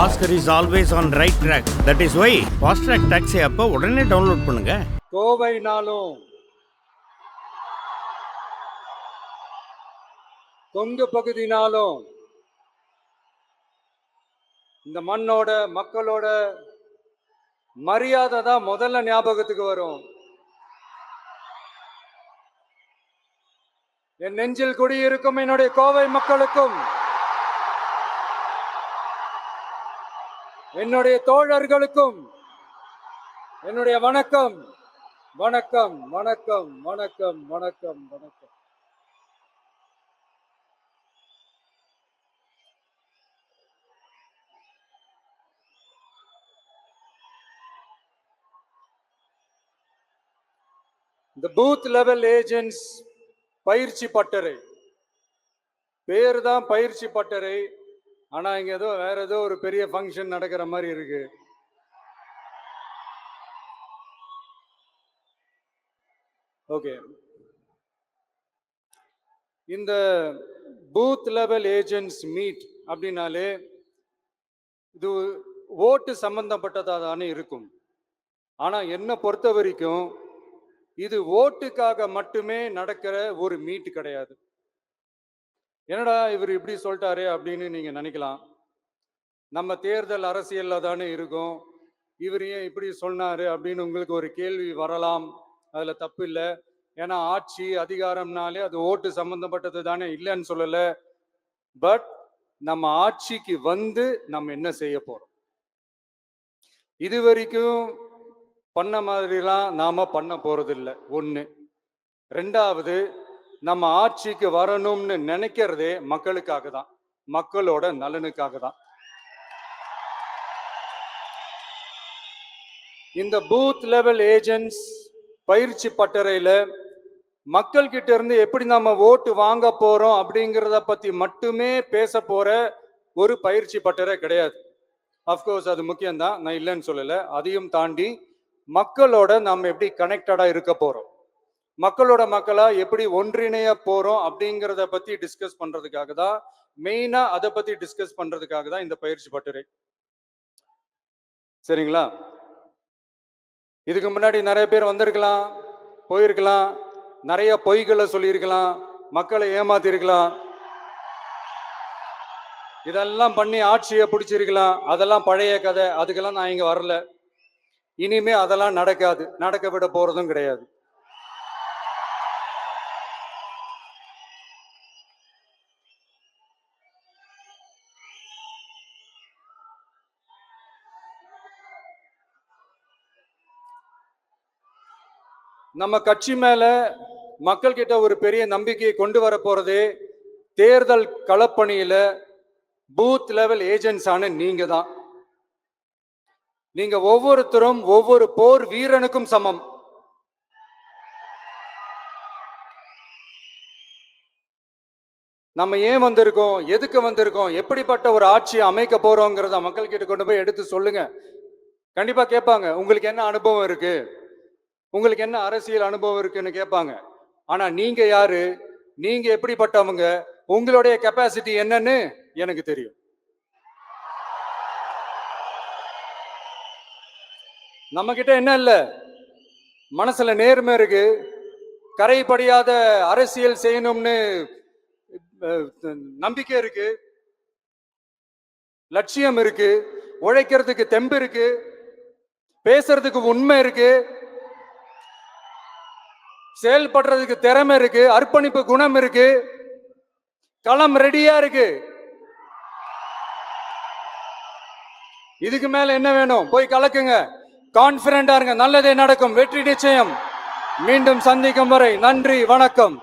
Oscar is always on right track. That is why Fast Track Taxi app உடனே download பண்ணுங்க. கோவைனாலும் கொங்கு பகுதினாலும் இந்த மண்ணோட மக்களோட மரியாதை தான் முதல்ல ஞாபகத்துக்கு வரும். என் நெஞ்சில் குடியிருக்கும் என்னுடைய கோவை மக்களுக்கும் என்னுடைய தோழர்களுக்கும் என்னுடைய வணக்கம் வணக்கம் வணக்கம் வணக்கம் வணக்கம் வணக்கம். இந்த பூத் லெவல் ஏஜென்ட்ஸ் பயிற்சி பட்டறை பேர் தான் பயிற்சி பட்டறை. ஆனா இங்க ஏதோ வேற ஏதோ ஒரு பெரிய ஃபங்க்ஷன் நடக்கிற மாதிரி இருக்கு. ஓகே, இந்த பூத் லெவல் ஏஜென்ட்ஸ் மீட் அப்படின்னாலே இது ஓட்டு சம்பந்தப்பட்டதா தானே இருக்கும். ஆனா என்ன பொறுத்த வரைக்கும் இது ஓட்டுக்காக மட்டுமே நடக்கிற ஒரு மீட் கிடையாது. என்னடா இவர் இப்படி சொல்லிட்டாரு அப்படின்னு நீங்க நினைக்கலாம். நம்ம தேர்தல் அரசியல்ல தானே இருக்கும், இவர் ஏன் இப்படி சொன்னாரு அப்படின்னு உங்களுக்கு ஒரு கேள்வி வரலாம். அதுல தப்பு இல்லை. ஏன்னா ஆட்சி அதிகாரம்னாலே அது ஓட்டு சம்பந்தப்பட்டது தானே, இல்லைன்னு சொல்லல. பட் நம்ம ஆட்சிக்கு வந்து நம்ம என்ன செய்ய போறோம், இது வரைக்கும் பண்ண மாதிரிலாம் நாம பண்ண போறது இல்லை. ஒண்ணு. ரெண்டாவது, நம்ம ஆட்சிக்கு வரணும்னு நினைக்கிறதே மக்களுக்காக தான், மக்களோட நலனுக்காக தான். இந்த பூத் லெவல் ஏஜென்ட்ஸ் பயிற்சி பட்டறையில மக்கள் கிட்ட இருந்து எப்படி நம்ம ஓட்டு வாங்க போறோம் அப்படிங்கிறத பத்தி மட்டுமே பேச போற ஒரு பயிற்சி பட்டறை கிடையாது. அப்கோர்ஸ் அது முக்கியம்தான், நான் இல்லைன்னு சொல்லல. அதையும் தாண்டி மக்களோட நம்ம எப்படி கனெக்டடா இருக்க போறோம், மக்களோட மக்களா எப்படி ஒன்றிணைய போறோம் அப்படிங்கிறத பத்தி டிஸ்கஸ் பண்றதுக்காக தான், மெயினா அதை பத்தி டிஸ்கஸ் பண்றதுக்காக தான் இந்த பயிற்சி பட்டறை. சரிங்களா? இதுக்கு முன்னாடி நிறைய பேர் வந்திருக்கலாம், போயிருக்கலாம், நிறைய பொய்களை சொல்லியிருக்கலாம், மக்களை ஏமாத்திருக்கலாம், இதெல்லாம் பண்ணி ஆட்சியை பிடிச்சிருக்கலாம். அதெல்லாம் பழைய கதை, அதுக்கெல்லாம் நான் இங்க வரல. இனிமே அதெல்லாம் நடக்காது, நடக்க விட போறதும் கிடையாது. நம்ம கட்சி மேல மக்கள் கிட்ட ஒரு பெரிய நம்பிக்கையை கொண்டு வர போறதே தேர்தல் களப்பணியில பூத் லெவல் ஏஜென்ட்ஸ் ஆன நீங்க தான். நீங்க ஒவ்வொருத்தரும் ஒவ்வொரு போர் வீரனுக்கும் சமம். நம்ம ஏன் வந்திருக்கோம், எதுக்கு வந்திருக்கோம், எப்படிப்பட்ட ஒரு ஆட்சியை அமைக்க போறோங்கிறத மக்கள் கிட்ட கொண்டு போய் எடுத்து சொல்லுங்க. கண்டிப்பா கேட்பாங்க, உங்களுக்கு என்ன அனுபவம் இருக்கு, உங்களுக்கு என்ன அரசியல் அனுபவம் இருக்குன்னு கேட்பாங்க. ஆனா நீங்க யாரு, நீங்க எப்படிப்பட்டவங்க, உங்களுடைய கெப்பாசிட்டி என்னன்னு எனக்கு தெரியும். நம்ம கிட்ட என்ன இல்ல, மனசுல நேர்மை இருக்கு, கரைபடியாத அரசியல் செய்யணும்னு நம்பிக்கை இருக்கு, லட்சியம் இருக்கு, உழைக்கிறதுக்கு தெம்பு இருக்கு, பேசுறதுக்கு உண்மை இருக்கு, செயல்படுறதுக்கு திறமை இருக்கு, அர்ப்பணிப்பு குணம் இருக்கு, களம் ரெடியா இருக்கு. இதுக்கு மேல என்ன வேணும்? போய் கலக்குங்க, கான்பிடண்டா இருங்க, நல்லதே நடக்கும், வெற்றி நிச்சயம். மீண்டும் சந்திக்கும் வரை நன்றி, வணக்கம்.